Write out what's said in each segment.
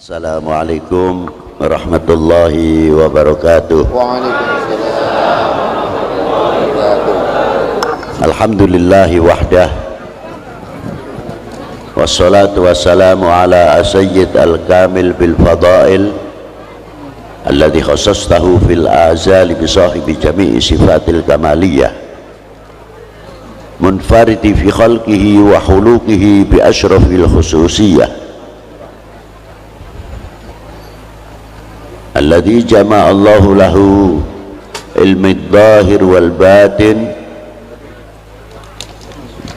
Assalamualaikum warahmatullahi wabarakatuh. Waalaikumsalam warahmatullahi wabarakatuh. Alhamdulillahi wahdah, wassalatu wassalamu ala sayyid al-kamil bil fadail alladhi khassastahu fil azali bi sahibi jami'i sifatil kamaliyah munfaridi fi khalqihi wa hulukihi bi ashrafil khususiyah alladhi jama'a Allahu lahu ilmi dhahir wal batin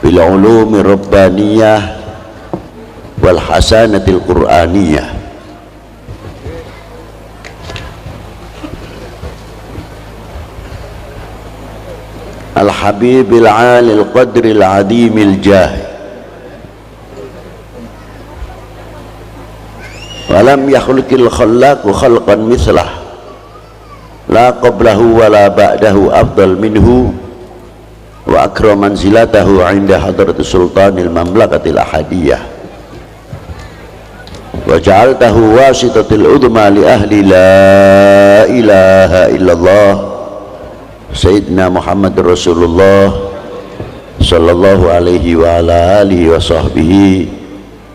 bil ulumi rabbaniyah wal hasanatil qur'aniyah. Al habibil alil qadril adimil jah walam yakhluqil khallaqu khalqan mislah la qablahu wa la ba'dahu afdal minhu wa akram manzilatahu 'inda hadratis sultanil mamlakatil ahadiyah wa ja'altahu wasitatil udma li ahli la ilaha illallah sayyidina Muhammad Rasulullah sallallahu alaihi wa ala alihi wa sahbihi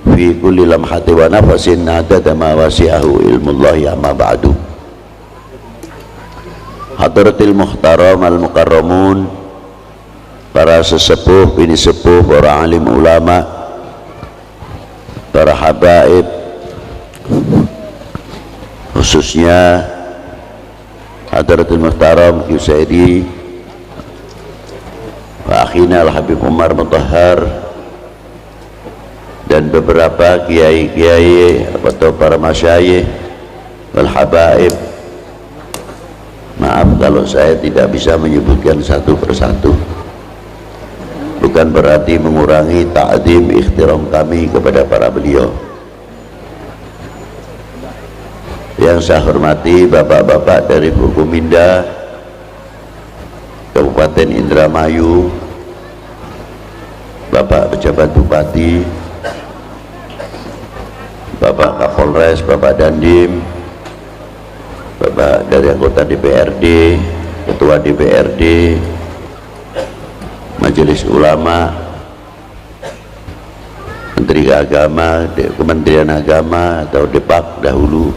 fi kulli lamhati wa nafasin adada ma wasi'ahu ilmullahi amma ba'du. Hadratil muhtaram al-mukarramun, para sesepuh, bini sepuh, para alim ulama, para habaib, khususnya Hadratil muhtaram Yusaidi wa akhina al-habib Umar Mutahhar dan beberapa kiai-kiai atau para masyayikh wal habaib. Maaf kalau saya tidak bisa menyebutkan satu persatu, bukan berarti mengurangi ta'zim ikhtiram kami kepada para beliau. Yang saya hormati bapak-bapak dari Forkominda Kabupaten Indramayu, Bapak Pejabat Bupati, Bapak Kapolres, Bapak Dandim, Bapak dari anggota DPRD, Ketua DPRD, Majelis Ulama, Menteri Agama, Kementerian Agama atau Depak dahulu,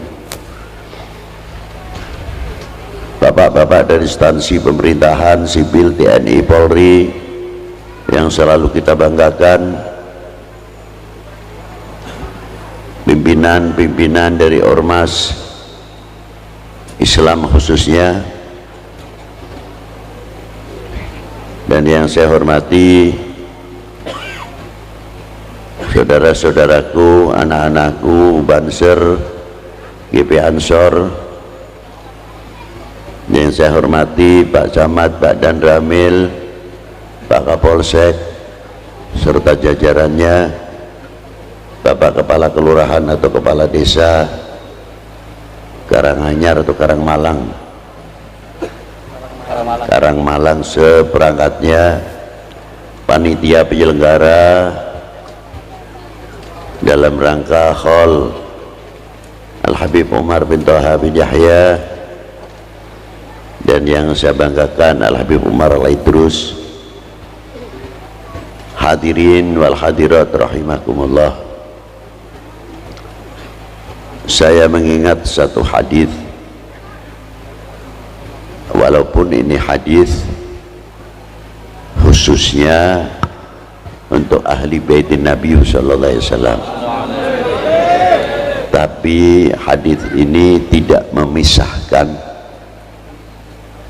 Bapak-bapak dari instansi pemerintahan, sipil, TNI, Polri yang selalu kita banggakan, pimpinan-pimpinan dari ormas Islam khususnya, dan yang saya hormati saudara-saudaraku, anak-anakku, Banser, GP Ansor, yang saya hormati Pak Camat, Pak Dan Ramil, Pak Kapolsek serta jajarannya, Bapak Kepala Kelurahan atau Kepala Desa Karanganyar atau Karangmalang seperangkatnya, panitia penyelenggara dalam rangka Khol Al-Habib Umar bin Thaha bin Yahya, dan yang saya banggakan Al-Habib Umar Al-Idrus, hadirin wal hadirat rahimakumullah. Saya mengingat satu hadis, walaupun ini hadis khususnya untuk ahli baitin Nabi sallallahu alaihi wasallam, tapi hadis ini tidak memisahkan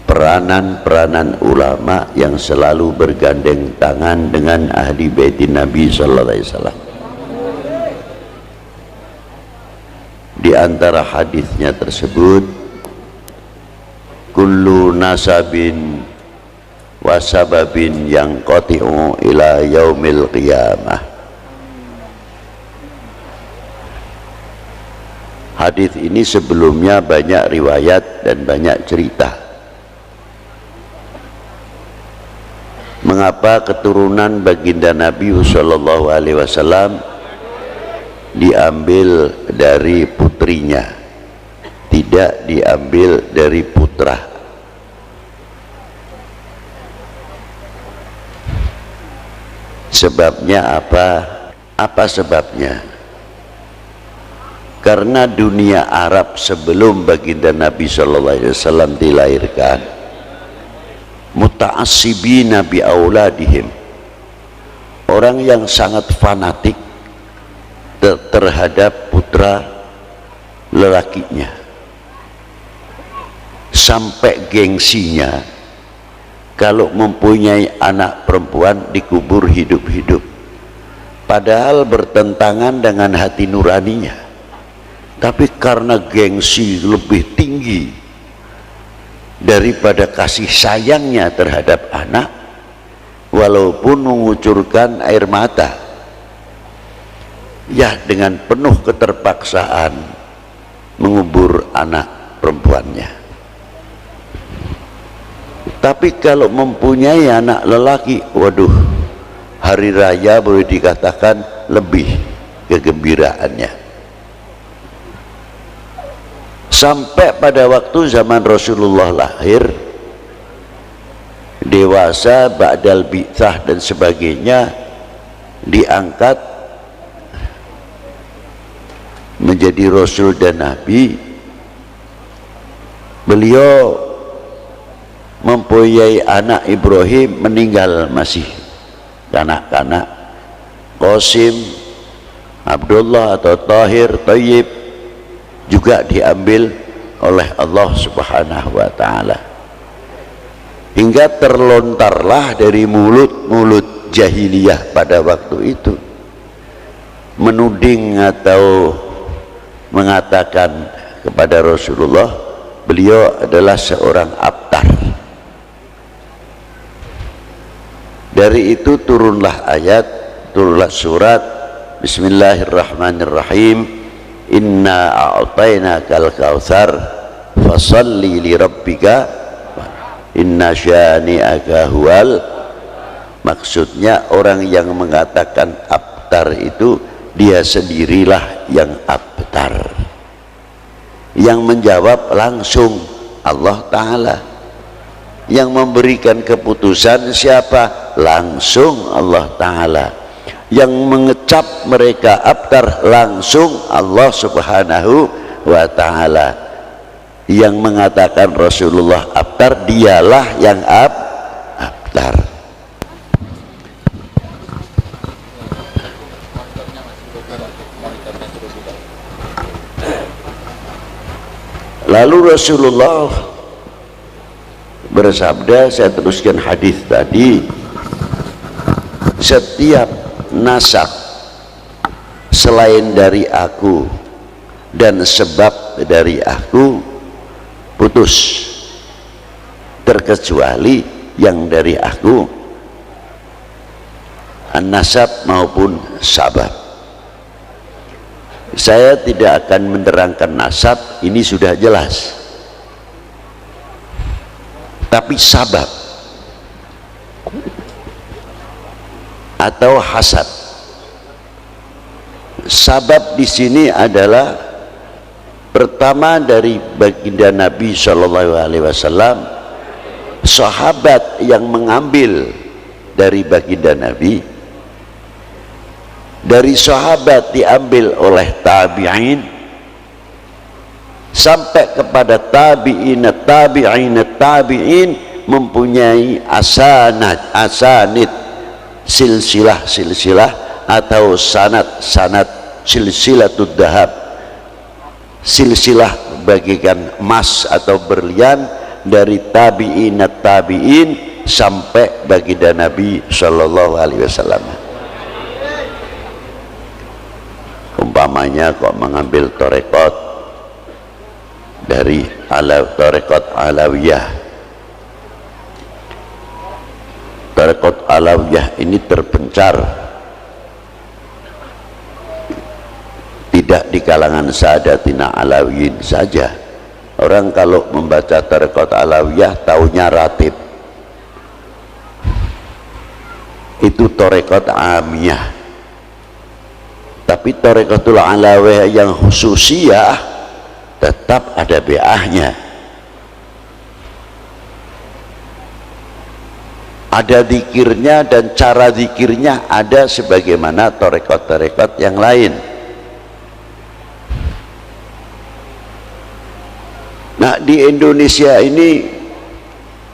peranan-peranan ulama yang selalu bergandeng tangan dengan ahli baitin Nabi sallallahu alaihi wasallam. Di antara hadisnya tersebut, kullu nasabin wa sababin yanqati'u ila yaumil qiyamah. Hadis ini sebelumnya banyak riwayat dan banyak cerita. Mengapa keturunan baginda Nabi sallallahu alaihi wasallam diambil dari putrinya, tidak diambil dari putra. Sebabnya apa? Apa sebabnya? Karena dunia Arab sebelum baginda Nabi SAW dilahirkan, muta'assibina bi auladihim, orang yang sangat fanatik terhadap putra lelakinya, sampai gengsinya kalau mempunyai anak perempuan dikubur hidup-hidup, padahal bertentangan dengan hati nuraninya. Tapi karena gengsi lebih tinggi daripada kasih sayangnya terhadap anak, walaupun mengucurkan air mata, ya dengan penuh keterpaksaan mengubur anak perempuannya. Tapi kalau mempunyai anak lelaki, waduh, hari raya boleh dikatakan lebih kegembiraannya. Sampai pada waktu zaman Rasulullah lahir, dewasa, ba'dal bi'tsah dan sebagainya, diangkat menjadi Rasul dan Nabi, beliau mempunyai anak Ibrahim, meninggal masih kanak-kanak. Qasim, Abdullah atau Tahir, Thayyib juga diambil oleh Allah Subhanahu wa ta'ala, hingga terlontarlah dari mulut-mulut jahiliyah pada waktu itu menuding atau mengatakan kepada Rasulullah, beliau adalah seorang abtar. Dari itu turunlah ayat, turunlah surat, Bismillahirrahmanirrahim, Inna a'tainakal kautsar fasalli li rabbika inna syani'aka huwal. Maksudnya orang yang mengatakan abtar itu, dia sendirilah yang abtar. Yang menjawab langsung Allah Ta'ala. Yang memberikan keputusan siapa? Langsung Allah Ta'ala. Yang mengecap mereka abtar langsung Allah Subhanahu wa ta'ala. Yang mengatakan Rasulullah abtar, dialah yang abtar. Lalu Rasulullah bersabda, saya teruskan hadis tadi, setiap nasab selain dari aku dan sebab dari aku putus, terkecuali yang dari aku, an-nasab maupun sabab. Saya tidak akan menerangkan nasab, ini sudah jelas. Tapi sabab atau hasad, sabab di sini adalah pertama dari baginda Nabi SAW, sahabat yang mengambil dari baginda Nabi, dari sahabat diambil oleh tabi'in sampai kepada tabi'in mempunyai asanid, silsilah atau sanad silsilatud dahab, silsilah bagikan emas atau berlian, dari tabi'in sampai baginda Nabi Shallallahu Alaihi Wasallam. Umpamanya kok mengambil torekot dari torekot Alawiyah, torekot Alawiyah ini terpencar tidak di kalangan Sadatina Alawiyin saja. Orang kalau membaca torekot Alawiyah taunya ratib, itu torekot Amiyah. Tapi Thariqatul Alawiyah yang khususiyah tetap ada BA-nya, ada zikirnya, dan cara zikirnya ada sebagaimana thariqat-thariqat yang lain. Nah, di Indonesia ini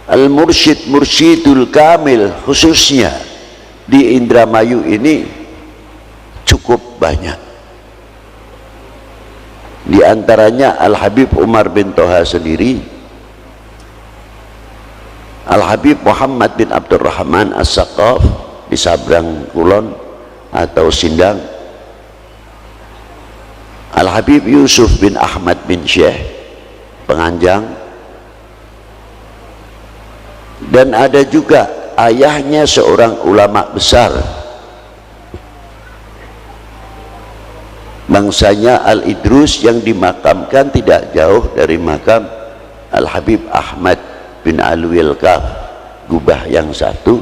Al-Mursyidul Kamil khususnya di Indramayu ini cukup banyak. Di antaranya Al-Habib Umar bin Toha sendiri, Al-Habib Muhammad bin Abdurrahman As-Saqaf di Sabrang Kulon atau Sindang, Al-Habib Yusuf bin Ahmad bin Syekh Penganjang, dan ada juga ayahnya seorang ulama besar bangsanya Al-Idrus yang dimakamkan tidak jauh dari makam Al-Habib Ahmad bin Alwil Kaf, Gubah yang satu,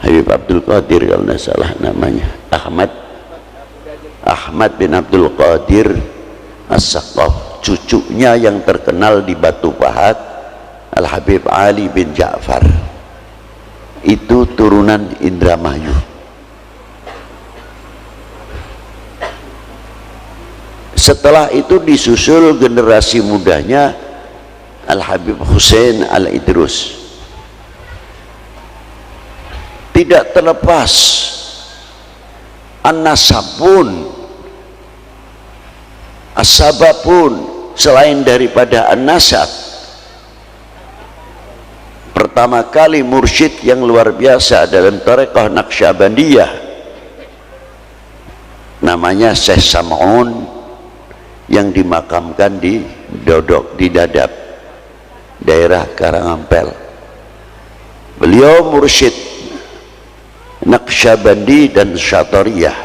Habib Abdul Qadir kalau tidak salah namanya, Ahmad bin Abdul Qadir As-Saqaf, cucunya yang terkenal di Batu Pahat Al-Habib Ali bin Ja'far, itu turunan Indramayu. Setelah itu disusul generasi mudanya Al-Habib Hussein Al-Idrus. Tidak terlepas an-nasabun, as-sababun, selain daripada an-nasab. Pertama kali mursyid yang luar biasa dalam Thariqah Naqsyabandiyah namanya Syekh Sam'un, yang dimakamkan di Dodok, di Dadap, daerah Karangampel. Beliau mursyid Naqsyabandi dan Syatariyah.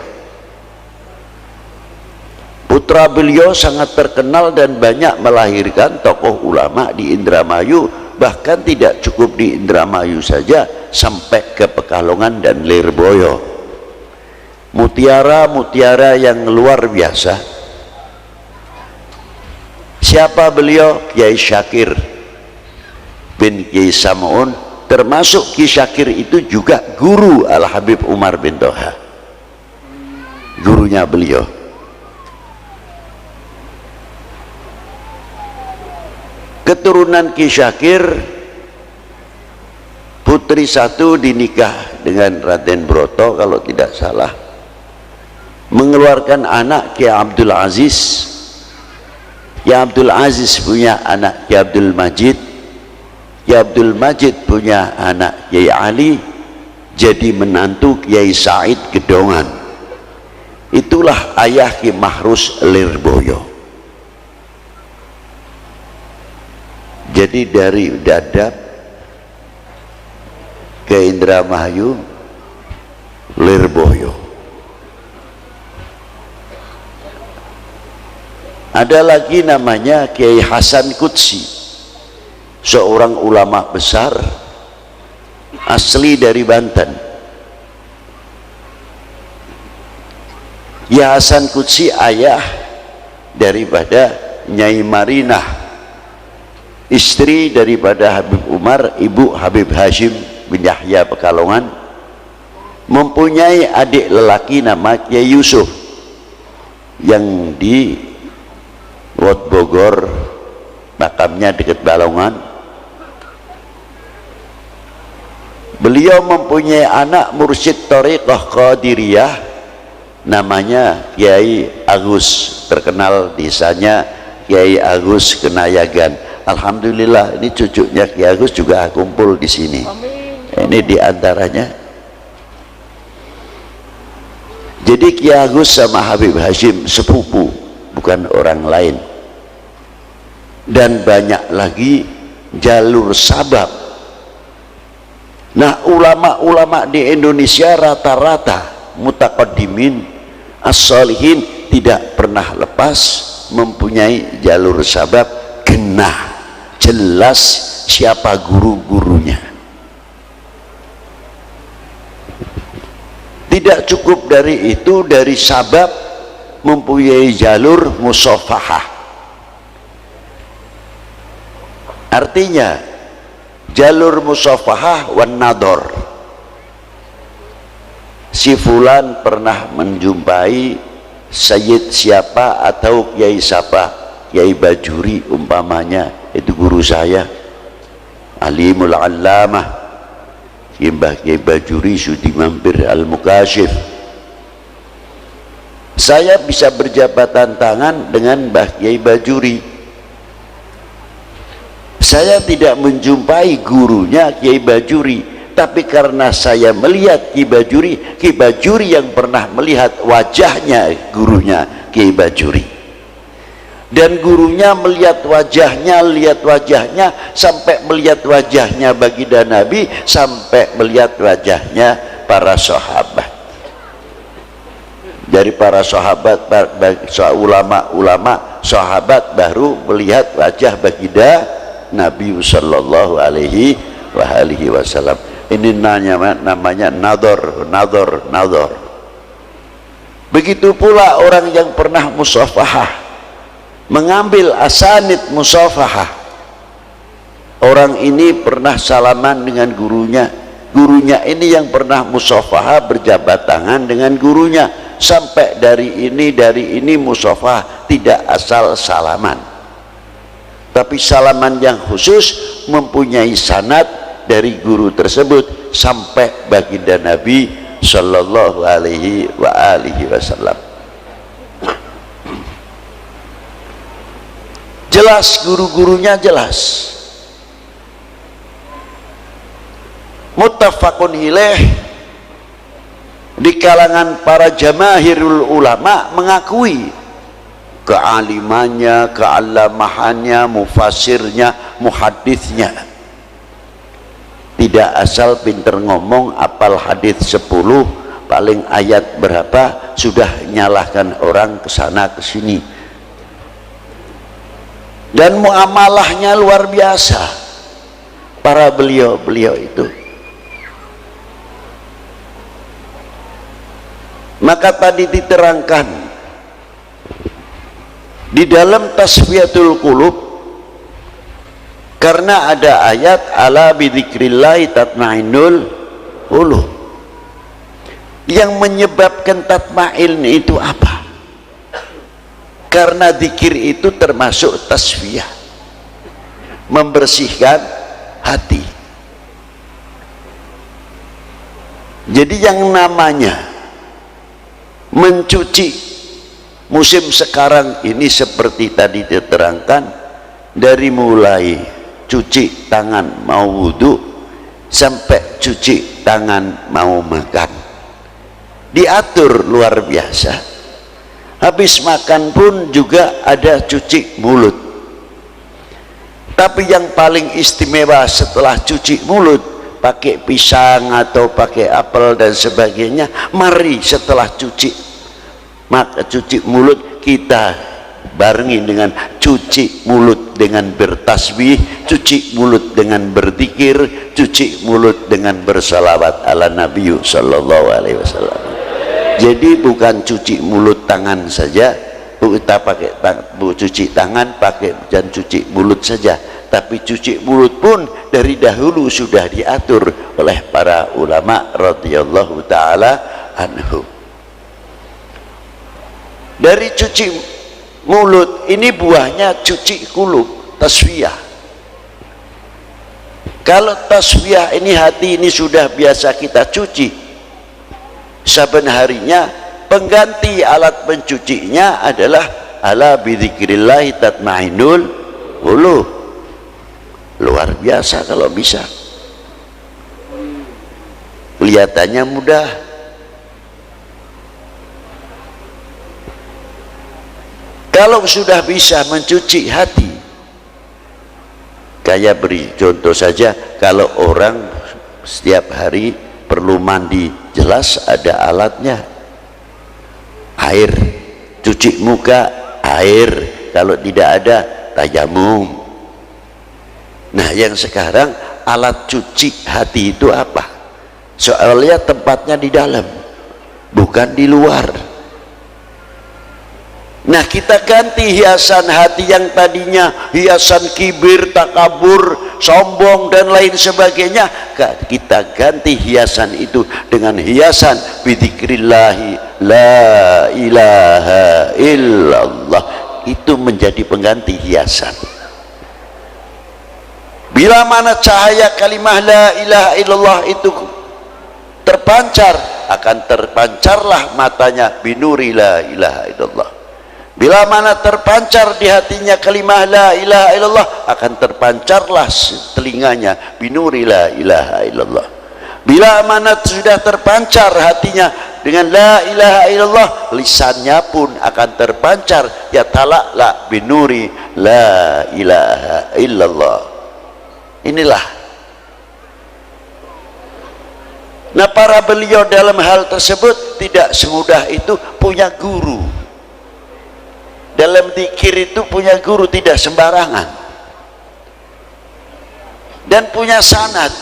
Putra beliau sangat terkenal dan banyak melahirkan tokoh ulama di Indramayu, bahkan tidak cukup di Indramayu saja, sampai ke Pekalongan dan Lirboyo. Mutiara-mutiara yang luar biasa. Siapa beliau? Kiai Syakir bin Kiai Sam'un, termasuk Kiai Syakir itu juga guru Al-Habib Umar bin Toha, gurunya beliau. Keturunan Kiai Syakir, putri satu dinikah dengan Raden Broto kalau tidak salah, mengeluarkan anak Kiai Abdul Aziz. Kiai Abdul Aziz punya anak Kiai Abdul Majid, Kiai Abdul Majid punya anak Kiai Ali, jadi menantu Kiai Said Gedongan. Itulah ayah Ki Mahrus Lirboyo. Jadi dari Dadap ke Indramayu, Lirboyo. Ada lagi namanya Kiai Hasan Qudsi, seorang ulama besar asli dari Banten. Kiai Hasan Qudsi ayah daripada Nyai Marinah, istri daripada Habib Umar, ibu Habib Hashim bin Yahya Pekalongan, mempunyai adik lelaki nama Kiai Yusuf yang di Wot Bogor, makamnya dekat Balongan. Beliau mempunyai anak mursyid Thariqah Qadiriyah namanya Kiai Agus, terkenal desanya Kiai Agus Kenayagan. Alhamdulillah, ini cucunya Kiai Agus juga kumpul di sini. Ini diantaranya. Jadi Kiai Agus sama Habib Hashim sepupu, bukan orang lain. Dan banyak lagi jalur sabab. Nah, ulama-ulama di Indonesia rata-rata mutaqaddimin as-salihin tidak pernah lepas mempunyai jalur sabab, genah, jelas siapa guru-gurunya. Tidak cukup dari itu, dari sabab mempunyai jalur musafahah. Artinya jalur musafahah wan nador. Si fulan pernah menjumpai sayyid siapa atau kiai siapa, Kiai Bajuri umpamanya, itu guru saya, alimul allamah Mbah Kiai Bajuri Sudi Mampir Al-Mukashif. Saya bisa berjabatan tangan dengan Mbah Kiai Bajuri. Saya tidak menjumpai gurunya Kiai Bajuri, tapi karena saya melihat Kiai Bajuri yang pernah melihat wajahnya gurunya Kiai Bajuri, dan gurunya melihat wajahnya, sampai melihat wajahnya baginda Nabi, sampai melihat wajahnya para sahabat. Dari para sahabat, ulama sahabat baru melihat wajah baginda Nabi sallallahu alaihi wasallam. Ini namanya nador. Begitu pula orang yang pernah musafahah, mengambil asanid musafahah. Orang ini pernah salaman dengan gurunya, gurunya ini yang pernah musafahah berjabat tangan dengan gurunya, sampai dari ini musafahah, tidak asal salaman, tapi salaman yang khusus mempunyai sanad dari guru tersebut sampai baginda Nabi sallallahu alaihi wasallam. Jelas, guru-gurunya jelas. Muttafaqun ilaih, di kalangan para jamaahirul ulama mengakui kealimannya, kealamahannya, mufasirnya, muhaditsnya. Tidak asal pinter ngomong, apal hadis 10, paling ayat berapa sudah nyalahkan orang kesana kesini. Dan muamalahnya luar biasa para beliau itu. Maka tadi diterangkan di dalam tasfiyatul qulub, karena ada ayat ala bidzikrillahi tatmainnul qulub. Yang menyebabkan tatmain itu apa? Karena zikir itu termasuk tasfiyah, membersihkan hati. Jadi yang namanya mencuci musim sekarang ini seperti tadi diterangkan, dari mulai cuci tangan mau wudhu sampai cuci tangan mau makan, diatur luar biasa. Habis makan pun juga ada cuci mulut. Tapi yang paling istimewa setelah cuci mulut, pakai pisang atau pakai apel dan sebagainya, mari setelah cuci mulut kita barengi dengan cuci mulut dengan bertasbih, cuci mulut dengan berzikir, cuci mulut dengan bersalawat ala Nabi sallallahu alaihi wasallam. Jadi bukan cuci mulut tangan saja, kita pakai cuci tangan pakai dan cuci mulut saja, tapi cuci mulut pun dari dahulu sudah diatur oleh para ulama radhiyallahu taala anhu. Dari cuci mulut ini buahnya cuci kulub, tasfiyah. Kalau tasfiyah ini, hati ini sudah biasa kita cuci, saben harinya, pengganti alat pencucinya adalah ala bidzikrillahi tatmainnul qulub. Luar biasa kalau bisa. Kelihatannya mudah, kalau sudah bisa mencuci hati. Kayak beri contoh saja, kalau orang setiap hari perlu mandi, jelas ada alatnya, air. Cuci muka, air. Kalau tidak ada, tayamum. Nah, yang sekarang alat cuci hati itu apa? Soalnya tempatnya di dalam. bukan di luar. Nah, kita ganti hiasan hati yang tadinya hiasan kibir, takabur, sombong dan lain sebagainya, kita ganti hiasan itu dengan hiasan bidzikrillahi la ilaha illallah. Itu menjadi pengganti hiasan. Bila mana cahaya kalimah la ilaha illallah itu terpancar, akan terpancarlah matanya binuri la ilaha illallah. Bila mana terpancar di hatinya kalimah la ilaha illallah, akan terpancarlah telinganya binuri la ilaha illallah. Bila mana sudah terpancar hatinya dengan la ilaha illallah, lisannya pun akan terpancar ya tala'la binuri la ilaha illallah. Inilah. Nah, para beliau dalam hal tersebut tidak semudah itu punya guru. Dalam zikir itu punya guru, tidak sembarangan, dan punya sanad.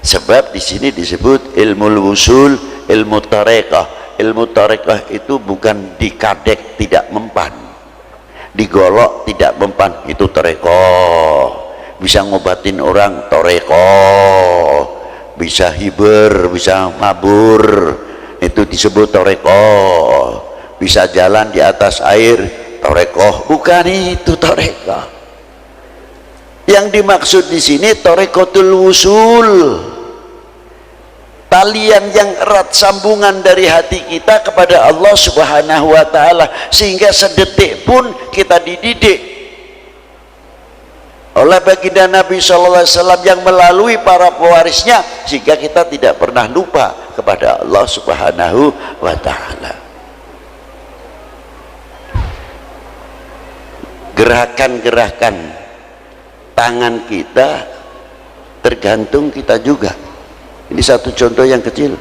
Sebab di sini disebut ilmu usul, ilmu tarekah. Ilmu tarekah itu bukan dikadek tidak mempan, digolok tidak mempan, itu tarekah. Bisa ngobatin orang tarekah, bisa hiber, bisa mabur, itu disebut tarekah. Bisa jalan di atas air, tarekah. Bukan itu tarekah. Yang dimaksud di sini tarekotul usul, talian yang erat, sambungan dari hati kita kepada Allah Subhanahu wa ta'ala, sehingga sedetik pun kita dididik oleh baginda Nabi SAW yang melalui para pewarisnya, sehingga kita tidak pernah lupa kepada Allah Subhanahu wa ta'ala. Gerakan-gerakan tangan kita tergantung kita juga. Ini satu contoh yang kecil.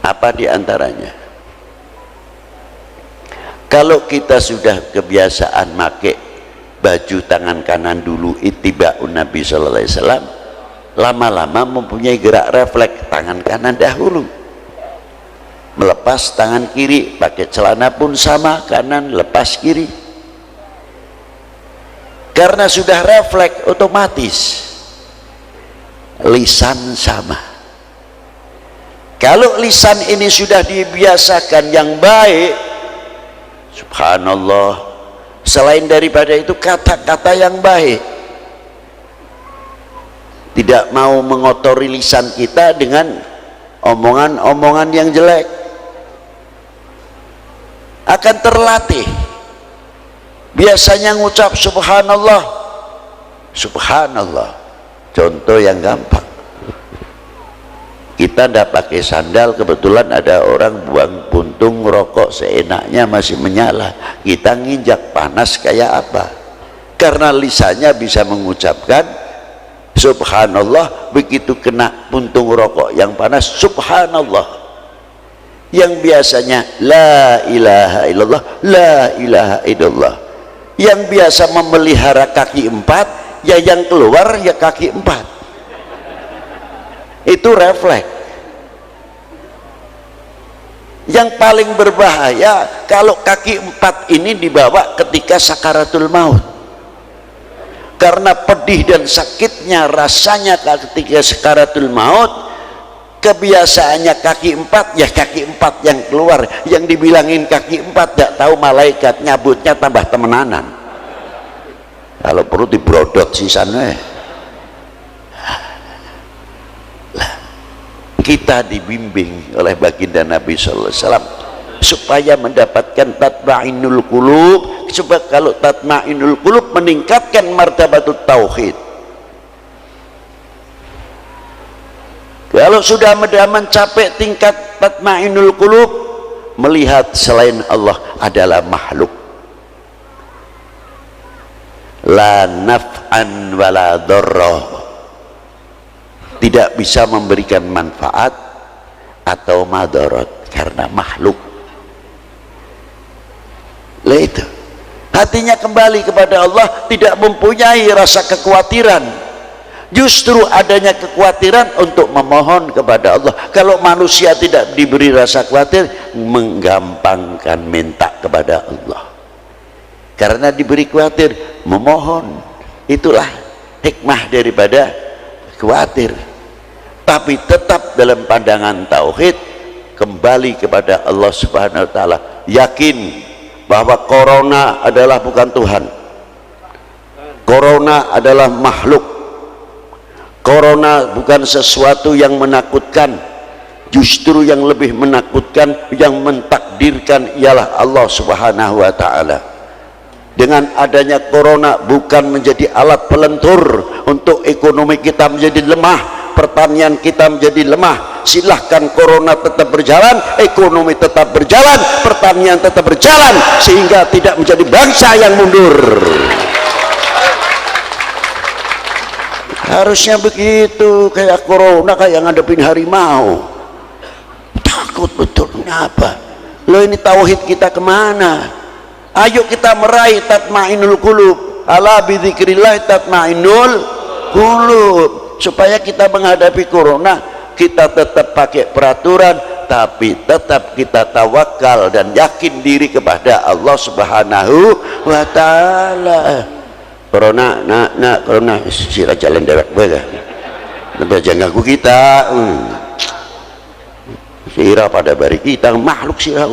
Apa di antaranya? Kalau kita sudah kebiasaan pakai baju tangan kanan dulu, ittiba'un Nabi sallallahu alaihi wasallam, lama-lama mempunyai gerak refleks tangan kanan dahulu. Melepas tangan kiri, pakai celana pun sama, kanan lepas kiri. Karena sudah refleks otomatis. Lisan sama. Kalau lisan ini sudah dibiasakan yang baik, subhanallah, selain daripada itu kata-kata yang baik, tidak mau mengotori lisan kita dengan omongan-omongan yang jelek, akan terlatih. Biasanya ngucap subhanallah, subhanallah. Contoh yang gampang, kita ndak pakai sandal, kebetulan ada orang buang puntung rokok seenaknya masih menyala, kita nginjak panas kayak apa? Karena lisannya bisa mengucapkan subhanallah, begitu kena puntung rokok yang panas subhanallah. Yang biasanya la ilaha illallah, la ilaha illallah. Yang biasa memelihara kaki empat, ya yang keluar ya kaki empat. Itu refleks. Yang paling berbahaya kalau kaki empat ini dibawa ketika sakaratul maut. Karena pedih dan sakitnya rasanya ketika sakaratul maut, kebiasaannya kaki empat, ya kaki empat yang keluar. Yang dibilangin kaki empat, tidak tahu malaikat nyabutnya tambah temenanan. Kalau perlu dibrodot sisanya. Kita dibimbing oleh baginda Nabi SAW supaya mendapatkan tatma'inul qulub. Sebab kalau tatma'inul qulub meningkatkan martabatut tauhid. Kalau sudah mencapai tingkat tatma'inul qulub, melihat selain Allah adalah makhluk, la naf'an wala dharra, tidak bisa memberikan manfaat atau madarat karena makhluk. Lah itu, hatinya kembali kepada Allah, tidak mempunyai rasa kekhawatiran, Justru adanya kekhawatiran untuk memohon kepada Allah. Kalau manusia tidak diberi rasa khawatir, menggampangkan minta kepada Allah. Karena diberi khawatir, memohon. Itulah hikmah daripada khawatir. Tapi tetap dalam pandangan tauhid, kembali kepada Allah Subhanahu wa taala, yakin bahwa corona adalah bukan Tuhan. Corona adalah makhluk. Corona bukan sesuatu yang menakutkan. Justru yang lebih menakutkan, yang mentakdirkan ialah Allah Subhanahu wa taala. Dengan adanya corona bukan menjadi alat pelentur untuk ekonomi kita menjadi lemah, pertanian kita menjadi lemah. Silahkan corona tetap berjalan, ekonomi tetap berjalan, pertanian tetap berjalan, sehingga tidak menjadi bangsa yang mundur. Harusnya begitu. Kayak corona kayak ngadepin harimau, takut betul. Kenapa? Lo ini tauhid kita kemana? Ayo kita meraih tatmainul qulub. Ala bidzikrillah tatmainul qulub. Supaya kita menghadapi corona, kita tetap pakai peraturan, tapi tetap kita tawakal dan yakin diri kepada Allah Subhanahu wa taala. Corona, corona sira jalan dewek bae. Nembe jangan kita. Sira pada bari kita makhluk sira.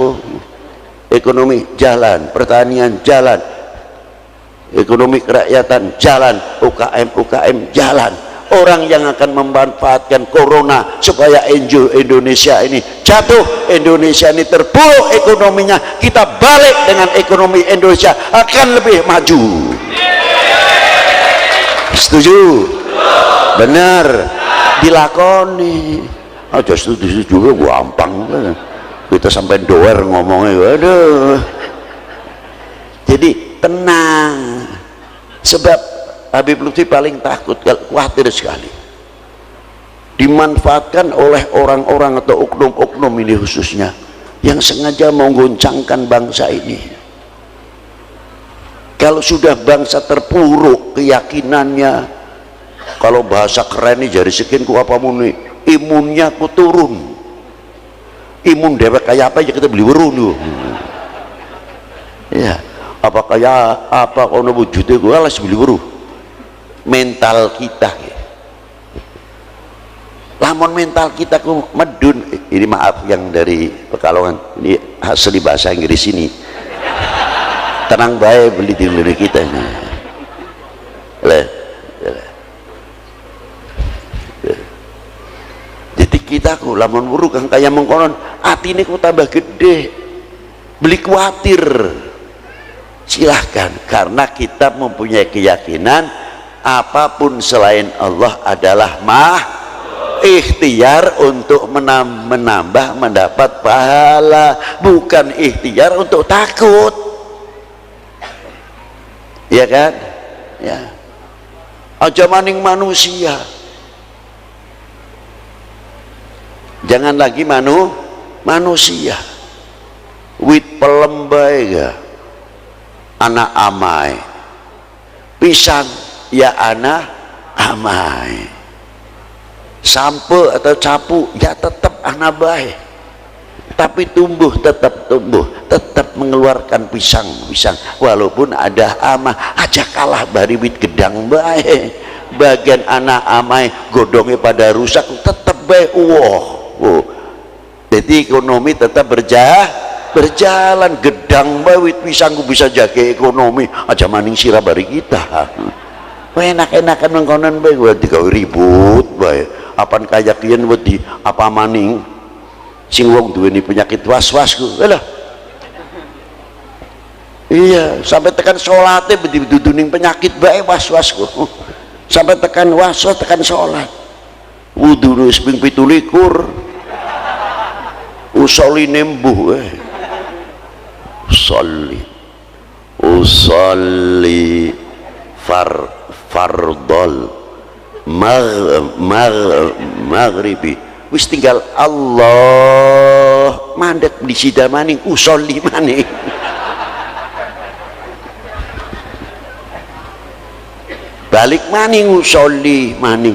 Ekonomi jalan, pertanian jalan, ekonomi kerakyatan jalan, UKM jalan. Orang yang akan memanfaatkan corona supaya Indonesia ini jatuh, Indonesia ini terpuruk ekonominya, kita balik dengan ekonomi Indonesia akan lebih maju. Setuju? Benar, dilakoni. Aja setuju juga gampang. Kita sampai doer ngomongnya, aduh. Jadi tenang. Sebab Habib Lutfi paling takut, khawatir sekali dimanfaatkan oleh orang-orang atau oknum-oknum ini khususnya yang sengaja menggoncangkan bangsa ini. Kalau sudah bangsa terpuruk keyakinannya, kalau bahasa keren nih jari sekian ku apa muni, imunnya ku turun. Imun dewek kayak apa ya kita beli weru. Ya, apa kayak apa kono wujudnya gua alas beli weru. Mental kita ya. Lamun mental kita ku medun, ini maaf yang dari Pekalongan, ini asli bahasa Inggris ini. Tenang baik beli diri kita ini. Jadi kita ku lamun wuru kang kaya mengkonon, atine ku tambah gede. Beli khawatir. Silahkan, karena kita mempunyai keyakinan apapun selain Allah adalah ikhtiar untuk menambah mendapat pahala, bukan ikhtiar untuk takut. Ya kan? Ya. Aja maning manusia. Jangan lagi manusia. Wit pelembai ya. Anak amai. Pisang ya anak amai, sampo atau capu ya tetap anak baik, tapi tetap tumbuh, tetap mengeluarkan pisang walaupun ada ama aja kalah bari wit gedang baik. Bagian anak amai godongnya pada rusak tetap baik. Jadi ekonomi tetap berjalan gedang baik, wit pisang bisa jaga ekonomi aja maning sirah bari kita. Enak-enakan mengkonon bae gua digawe ribut bae. Apan kaya kiyen wedi apa maning sing wong duweni penyakit was-was ku. Lah. Iya, sampai tekan salate beduduning penyakit bae was-was ku. Sampai tekan was-was tekan salat. Wudu wis ping 17. Usoli nembuh usolli fardol maghribi wis tinggal Allah mandek di sida maning usolli maning. balik maning usolli maning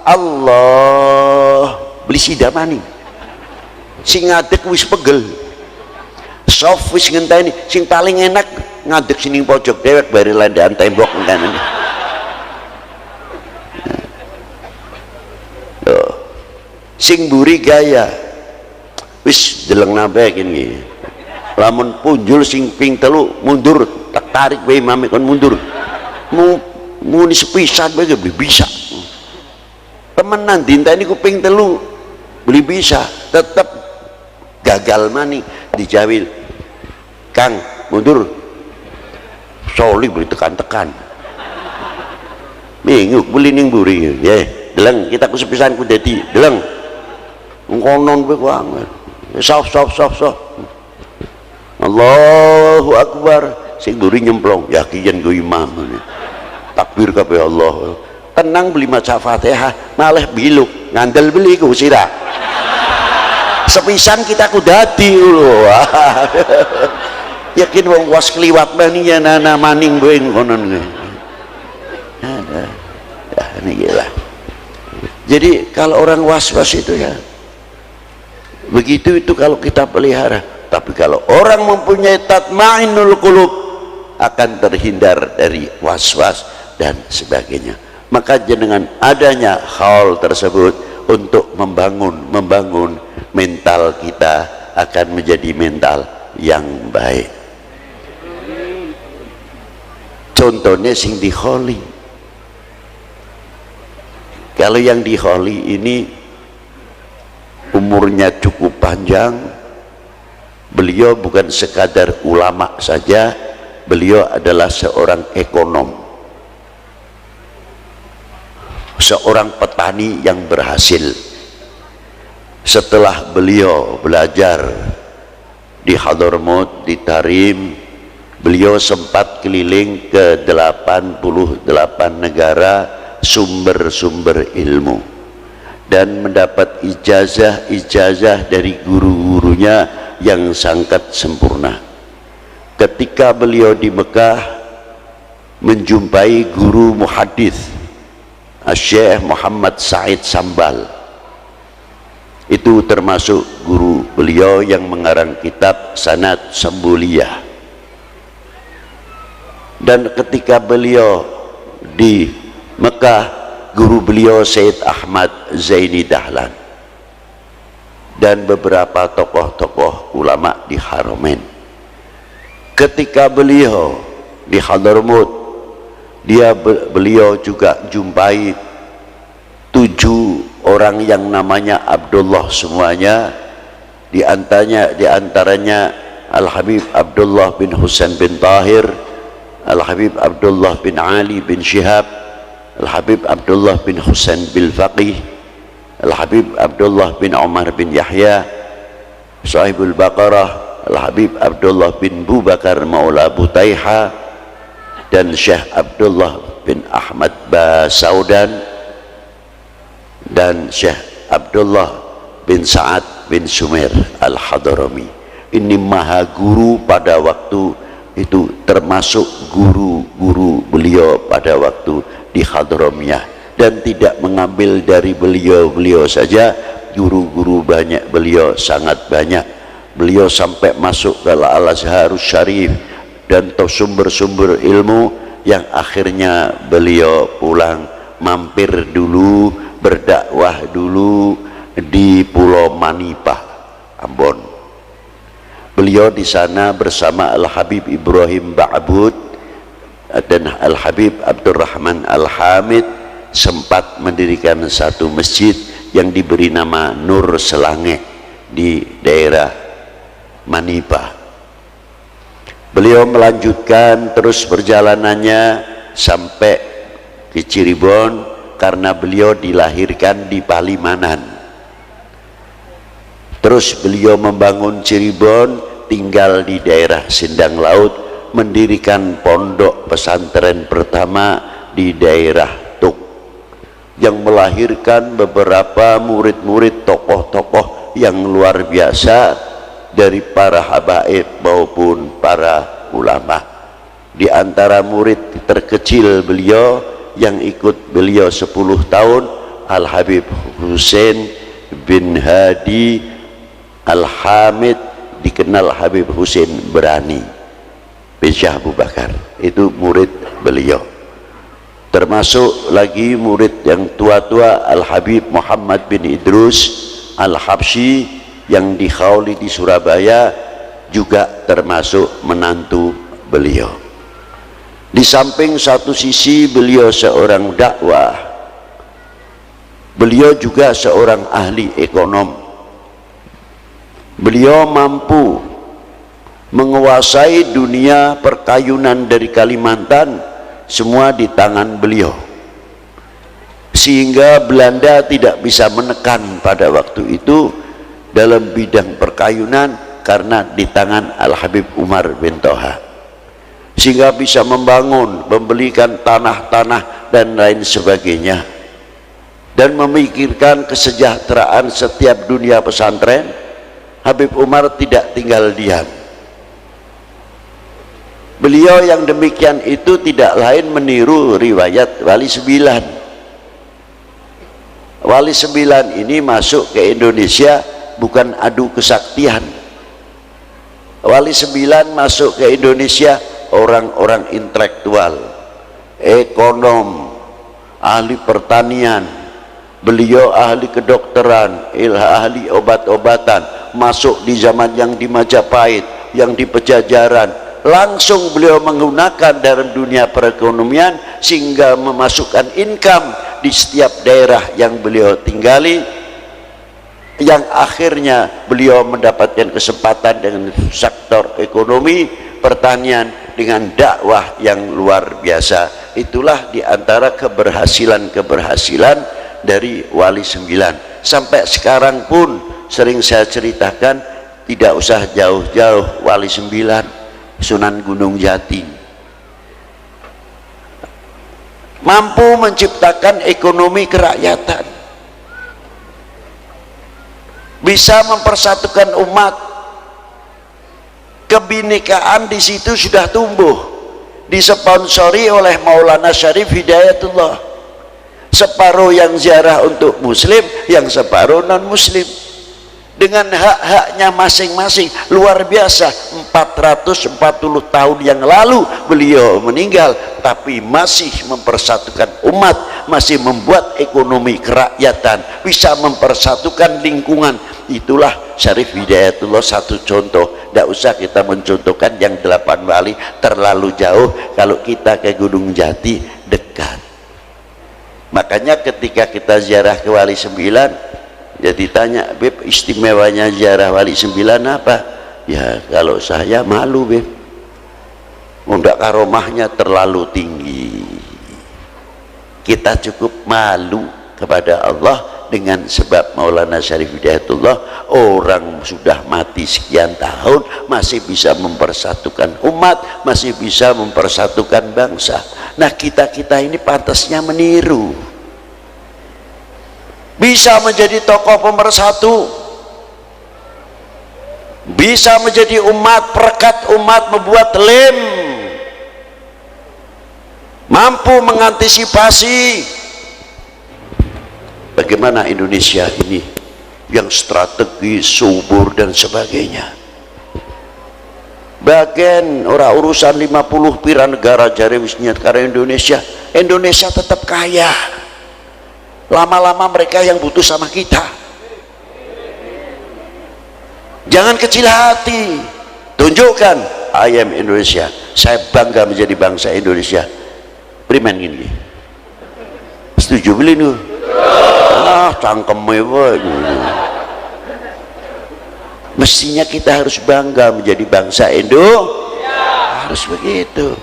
Allah beli sida maning sing ngadeg wis pegel soft wis ngenteni sing paling enak ngadeg sini pojok dewek bari landaan tembok kanan sing buri gaya wis deleng nambah gini lamun punjul sing ping telu mundur tak tarik bae mami kon mundur muni sepisan bae bisa temenan dinteni ku ping telu beli bisa tetep gagal mani dijawil Kang mundur soli beli tekan-tekan minggu beli ning buri ya deleng kita ku sepisan ku dadi deleng ngonon kowe banget sof Allahu Akbar sing buri nyemplung yakin go imam takbir kabeh Allah tenang beli maca Fatihah malah biluk ngandel beli ku sira sepisan kita ku dadi lho yakin wong was kliwat mani ya nana maning boeng konon ada ya ini gila. Jadi kalau orang was-was itu ya begitu itu kalau kita pelihara, tapi kalau orang mempunyai tatmainul qulub akan terhindar dari was-was dan sebagainya. Maka dengan adanya hal tersebut untuk membangun mental kita akan menjadi mental yang baik. Contohnya sing di kholi, kalau yang di kholi ini umurnya cukup panjang, beliau bukan sekadar ulama saja, beliau adalah seorang ekonom, seorang petani yang berhasil. Setelah beliau belajar di Hadramaut, di Tarim, beliau sempat keliling ke 88 negara sumber-sumber ilmu dan mendapat ijazah dari guru-gurunya yang sangat sempurna. Ketika beliau di Mekah menjumpai guru muhadits Syekh Muhammad Said Sambal, itu termasuk guru beliau yang mengarang kitab Sanad Sambuliyah. Dan ketika beliau di Mekah, guru beliau Said Ahmad Zaini Dahlan dan beberapa tokoh-tokoh ulama di Haramain. Ketika beliau di Hadramaut, beliau juga jumpai 7 orang yang namanya Abdullah semuanya, di antaranya Al-Habib Abdullah bin Husain bin Tahir, Al-Habib Abdullah bin Ali bin Syihab, Al-Habib Abdullah bin Husain bin Faqih, Al-Habib Abdullah bin Umar bin Yahya Sahibul Baqarah, Al-Habib Abdullah bin Bubakar Maula Butaiha, dan Syekh Abdullah bin Ahmad Basaudan, dan Syekh Abdullah bin Sa'ad bin Sumer Al-Hadrami. Ini maha guru pada waktu itu, termasuk guru-guru beliau pada waktu di Hadramiyah, dan tidak mengambil dari beliau saja, guru-guru banyak beliau, sangat banyak. Beliau sampai masuk ke Al-Azharus Syarif dan sumber-sumber ilmu yang akhirnya beliau pulang, mampir dulu, berdakwah dulu di Pulau Manipah, Ambon. Beliau di sana bersama Al-Habib Ibrahim Ba'bud dan Al-Habib Abdurrahman Al-Hamid sempat mendirikan satu masjid yang diberi nama Nur Selange di daerah Manipah. Beliau melanjutkan terus perjalanannya sampai ke Cirebon karena beliau dilahirkan di Palimanan. Terus beliau membangun Cirebon, tinggal di daerah Sindang Laut, mendirikan pondok pesantren pertama di daerah Tuk, yang melahirkan beberapa murid-murid tokoh-tokoh yang luar biasa dari para habaib maupun para ulama. Di antara murid terkecil beliau yang ikut beliau 10 tahun, Al-Habib Husain bin Hadi Al-Hamid, dikenal Habib Husain Berani bin Syah Abu Bakar, itu murid beliau. Termasuk lagi murid yang tua-tua, Al-Habib Muhammad bin Idrus Al-Habsyi yang di Khawli di Surabaya, juga termasuk menantu beliau. Di samping satu sisi beliau seorang dakwah, beliau juga seorang ahli ekonom. Beliau mampu menguasai dunia perkayunan dari Kalimantan, semua di tangan beliau, sehingga Belanda tidak bisa menekan pada waktu itu dalam bidang perkayunan karena di tangan Al-Habib Umar bin Toha, sehingga bisa membangun, membelikan tanah-tanah dan lain sebagainya, dan memikirkan kesejahteraan setiap dunia pesantren. Habib Umar tidak tinggal diam. Beliau yang demikian itu tidak lain meniru riwayat Wali Sembilan. Wali Sembilan ini masuk ke Indonesia bukan adu kesaktian. Wali Sembilan masuk ke Indonesia orang-orang intelektual, ekonom, ahli pertanian. Beliau ahli kedokteran, ahli obat-obatan, masuk di zaman yang di Majapahit, yang di Pejajaran. Langsung beliau menggunakan dalam dunia perekonomian sehingga memasukkan income di setiap daerah yang beliau tinggali, yang akhirnya beliau mendapatkan kesempatan dengan sektor ekonomi pertanian dengan dakwah yang luar biasa. Itulah diantara keberhasilan dari Wali Sembilan. Sampai sekarang pun sering saya ceritakan, tidak usah jauh-jauh, Wali Sembilan, Sunan Gunung Jati mampu menciptakan ekonomi kerakyatan, bisa mempersatukan umat. Kebinekaan di situ sudah tumbuh, disponsori oleh Maulana Syarif Hidayatullah. Separuh yang ziarah untuk muslim, yang separuh non muslim, dengan hak-haknya masing-masing. Luar biasa, 440 tahun yang lalu beliau meninggal, tapi masih mempersatukan umat, masih membuat ekonomi kerakyatan, bisa mempersatukan lingkungan. Itulah Syarif Hidayatullah, satu contoh. Tidak usah kita mencontohkan yang 8 wali, terlalu jauh. Kalau kita ke Gunung Jati dekat. Makanya ketika kita ziarah ke Wali Sembilan, ya ditanya, Beb, istimewanya ziarah Wali Sembilan apa? Ya kalau saya malu, Beb, undak karomahnya terlalu tinggi. Kita cukup malu kepada Allah dengan sebab Maulana Syarif Hidayatullah, orang sudah mati sekian tahun masih bisa mempersatukan umat, masih bisa mempersatukan bangsa. Nah, kita ini pantasnya meniru, bisa menjadi tokoh pemersatu, bisa menjadi umat, perekat umat, membuat lem, mampu mengantisipasi. Bagaimana Indonesia ini yang strategis, subur dan sebagainya. Bagian orang urusan 50 pira negara jari wisnya karena Indonesia tetap kaya. Lama-lama mereka yang butuh sama kita. Jangan kecil hati, tunjukkan I am Indonesia, saya bangga menjadi bangsa Indonesia. Primen gini, setuju beli nu? Cangkem mewah. Mestinya kita harus bangga menjadi bangsa Indo, harus begitu.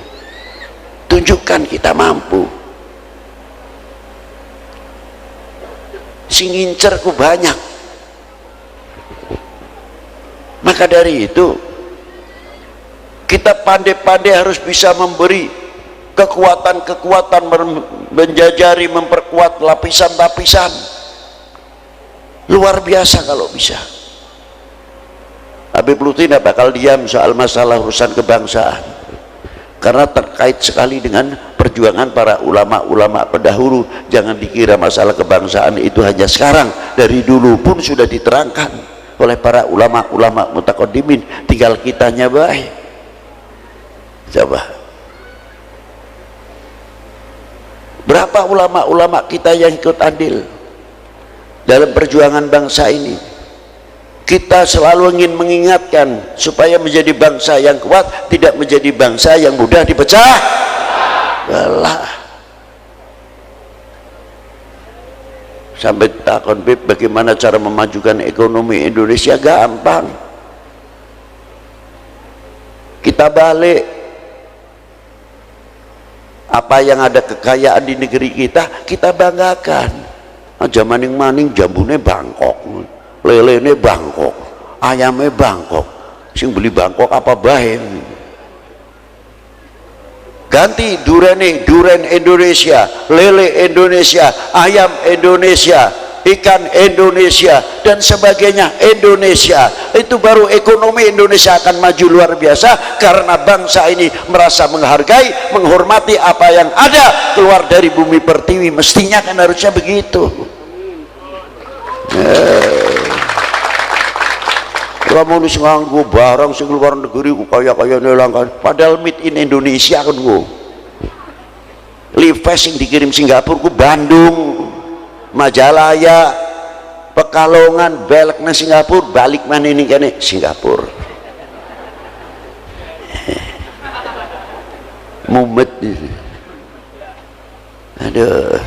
Tunjukkan kita mampu. Sing ngincerku banyak. Maka dari itu kita pandai-pandai harus bisa memberi kekuatan-kekuatan, menjajari, memperkuat lapisan-lapisan. Luar biasa kalau bisa. Habib Lutfi tidak bakal diam soal masalah urusan kebangsaan. karena terkait sekali dengan perjuangan para ulama-ulama pendahulu. Jangan dikira masalah kebangsaan itu hanya sekarang, dari dulu pun sudah diterangkan oleh para ulama-ulama mutaqaddimin, tinggal kitanya baik. Coba berapa ulama-ulama kita yang ikut andil dalam perjuangan bangsa ini. Kita selalu ingin mengingatkan supaya menjadi bangsa yang kuat, tidak menjadi bangsa yang mudah dipecah belah. Sampai takon, Bib, bagaimana cara memajukan ekonomi Indonesia? Gampang, kita balik apa yang ada kekayaan di negeri kita, kita banggakan. Aja maning-maning jambune Bangkok, lelene Bangkok, ayamnya Bangkok, sing beli Bangkok apa bae. Ganti durene, duren Indonesia, lele Indonesia, ayam Indonesia, ikan Indonesia dan sebagainya Indonesia. Itu baru ekonomi Indonesia akan maju luar biasa, karena bangsa ini merasa menghargai, menghormati apa yang ada keluar dari bumi pertiwi. Mestinya kan harusnya begitu. Kamu nulis nganggu barang sing luar negeri kaya nelangkan, padahal made in Indonesia kan gua. Levi's yang dikirim Singapura ku Bandung, Majalaya, Pekalongan, belek na Singapura, balik mana ini kan Singapura. Mumet. Aduh.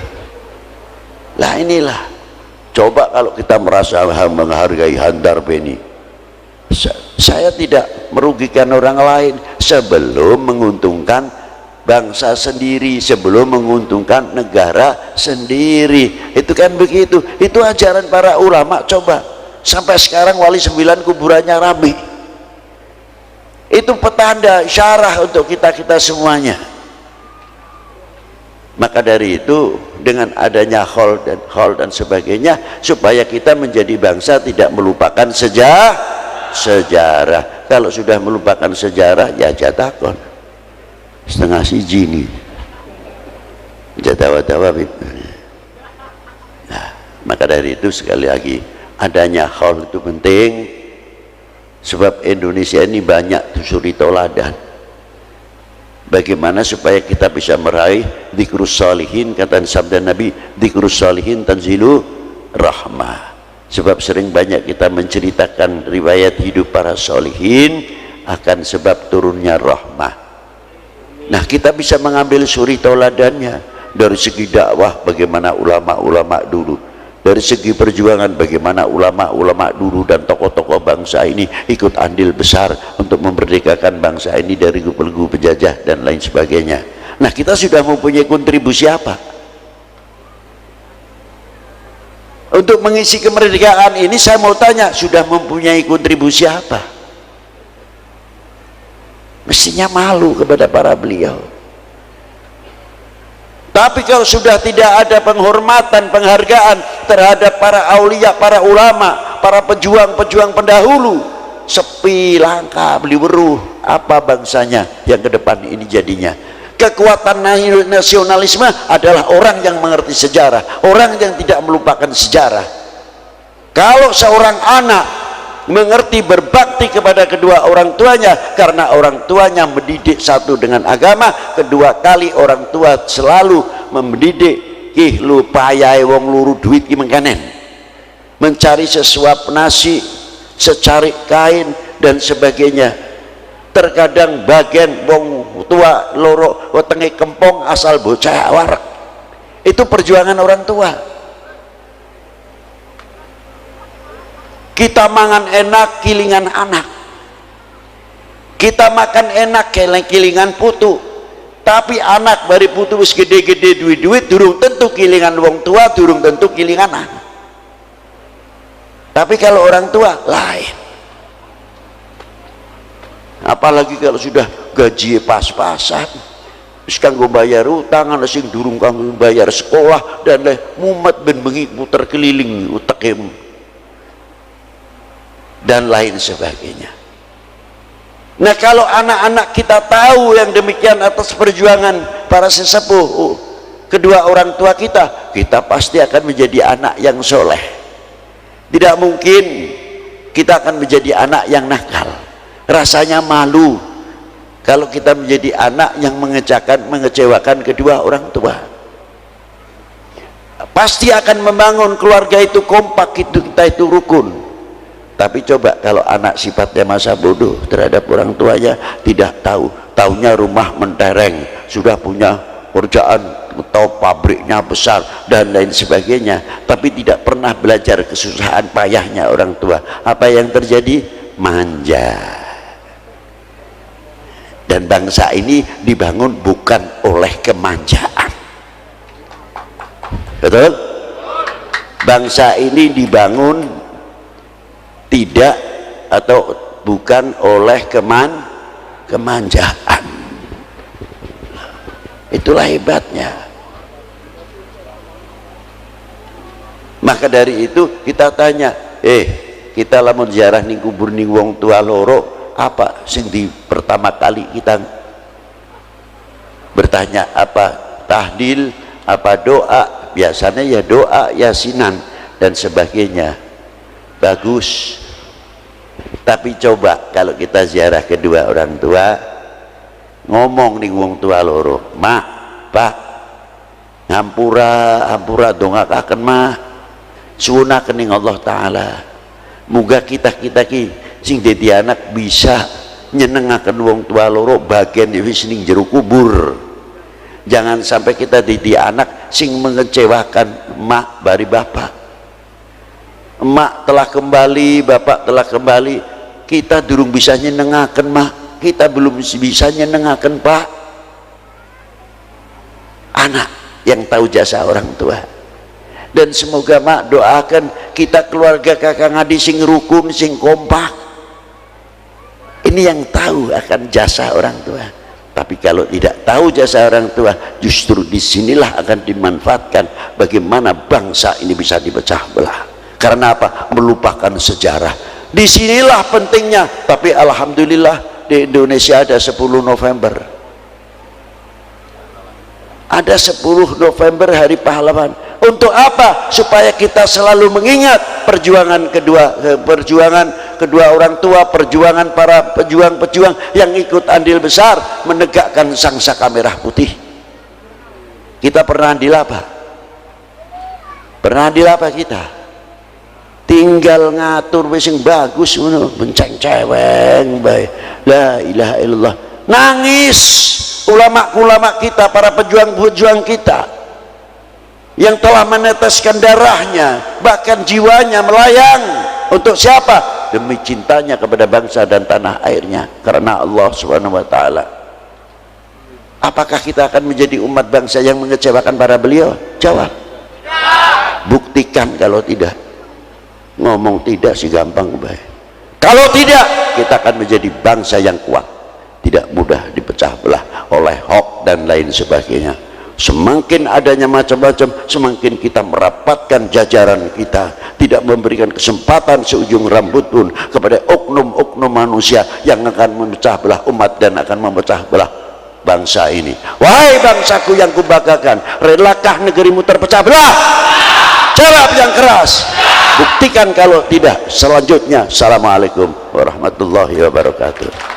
Lah inilah. Coba kalau kita merasa menghargai handar beni. Saya tidak merugikan orang lain sebelum menguntungkan bangsa sendiri, sebelum menguntungkan negara sendiri. Itu kan begitu, itu ajaran para ulama. Coba sampai sekarang Wali 9 kuburannya rame. Itu petanda, syarah untuk kita semuanya. Maka dari itu, dengan adanya hall dan sebagainya, supaya kita menjadi bangsa tidak melupakan sejarah. Kalau sudah melupakan sejarah, ya jatakon setengah siji nih jatawa-tawa. Nah, maka dari itu sekali lagi, adanya hall itu penting, sebab Indonesia ini banyak suri toladan. Bagaimana supaya kita bisa meraih dzikrus sholihin, kata sabda Nabi, dzikrus sholihin tanzilu rahmah. Sebab sering banyak kita menceritakan riwayat hidup para sholihin, akan sebab turunnya rahmah. Nah, kita bisa mengambil suri toladannya dari segi dakwah, bagaimana ulama-ulama dulu, dari segi perjuangan, bagaimana ulama-ulama dulu dan tokoh-tokoh bangsa ini ikut andil besar untuk memerdekakan bangsa ini dari belenggu penjajah dan lain sebagainya. Nah, kita sudah mempunyai kontribusi apa untuk mengisi kemerdekaan ini? Saya mau tanya, sudah mempunyai kontribusi apa? Mestinya malu kepada para beliau. Tapi kalau sudah tidak ada penghormatan, penghargaan terhadap para aulia, para ulama, para pejuang-pejuang pendahulu, sepi, langka, beli weruh, apa bangsanya yang ke depan ini jadinya? Kekuatan nasionalisme adalah orang yang mengerti sejarah, orang yang tidak melupakan sejarah. Kalau seorang anak mengerti berbakti kepada kedua orang tuanya, karena orang tuanya mendidik satu dengan agama, kedua kali orang tua selalu mendidik, ih lu payah wong luru duit ki mengkanen, mencari sesuap nasi, secari kain dan sebagainya. Terkadang bagian wong tua loro wetenge kempong asal bocah warak. Itu perjuangan orang tua. Kita mangan enak kilingan anak, kita makan enak kilingan putu, tapi anak bari putu wis gede-gede duit-duit, durung tentu kilingan wong tua, durung tentu kilingan anak. Tapi kalau orang tua lain. Apalagi kalau sudah gaji pas-pasan, wis kanggo bayar utang, ana sing durung kanggo bayar sekolah dan mumet ben bengi puter keliling utekem dan lain sebagainya. Nah, kalau anak-anak kita tahu yang demikian atas perjuangan para sesepuh kedua orang tua kita, kita pasti akan menjadi anak yang soleh. Tidak mungkin kita akan menjadi anak yang nakal. Rasanya malu kalau kita menjadi anak yang mengecewakan kedua orang tua. Pasti akan membangun keluarga itu kompak, kita itu rukun. Tapi coba kalau anak sifatnya masa bodoh terhadap orang tuanya, tidak tahu, taunya rumah mentereng, sudah punya kerjaan atau pabriknya besar dan lain sebagainya, tapi tidak pernah belajar kesusahan payahnya orang tua. Apa yang terjadi? Manja. Dan bangsa ini dibangun bukan oleh kemanjaan. Betul? Bangsa ini dibangun tidak atau bukan oleh kemanjaan. Itulah hebatnya. Maka dari itu kita tanya, kita lamun ziarah ning kubur ning wong tua loro, apa sing di pertama kali kita bertanya? Apa tahlil, apa doa? Biasanya ya doa, yasinan dan sebagainya. Bagus. Tapi coba kalau kita ziarah kedua orang tua, ngomong nih wong tua loro, mak, pak, hampura dongakaken mah, suwunaken ning Allah Taala. Muga kita ki sing dadi anak bisa nyenengaken wong tua loro bagian wis ning jero kubur. Jangan sampai kita dadi anak sing mengecewakan mak bari bapak. Emak telah kembali, bapak telah kembali, kita durung bisa nyenengaken mak, kita belum bisa nyenengaken pak. Anak yang tahu jasa orang tua. Dan semoga mak doakan kita keluarga kakang adi sing rukun, sing kompak. Ini yang tahu akan jasa orang tua. Tapi kalau tidak tahu jasa orang tua, justru disinilah akan dimanfaatkan bagaimana bangsa ini bisa dipecah belah. Karena apa? Melupakan sejarah. Disinilah pentingnya. Tapi alhamdulillah di Indonesia ada 10 November. Ada 10 November Hari Pahlawan. Untuk apa? Supaya kita selalu mengingat perjuangan kedua orang tua, perjuangan para pejuang-pejuang yang ikut andil besar menegakkan sangsaka merah putih. Kita pernah andil apa? Pernah andil apa kita? Tinggal ngatur wis sing bagus ngono, menceng-ceweng bae. La ilaha illallah. Nangis ulama-ulama kita, para pejuang-pejuang kita yang telah meneteskan darahnya, bahkan jiwanya melayang untuk siapa? Demi cintanya kepada bangsa dan tanah airnya, karena Allah Subhanahu wa taala. Apakah kita akan menjadi umat bangsa yang mengecewakan para beliau? Jawab. Buktikan kalau tidak. Ngomong tidak sih gampang baik. Kalau tidak, kita akan menjadi bangsa yang kuat, tidak mudah dipecah belah oleh hoax dan lain sebagainya. Semakin adanya macam-macam, semakin kita merapatkan jajaran kita, tidak memberikan kesempatan seujung rambut pun kepada oknum-oknum manusia yang akan memecah belah umat dan akan memecah belah bangsa ini. Wahai bangsaku yang kubanggakan, relakah negerimu terpecah belah? Jawab yang keras. Buktikan kalau tidak. Selanjutnya, assalamualaikum warahmatullahi wabarakatuh.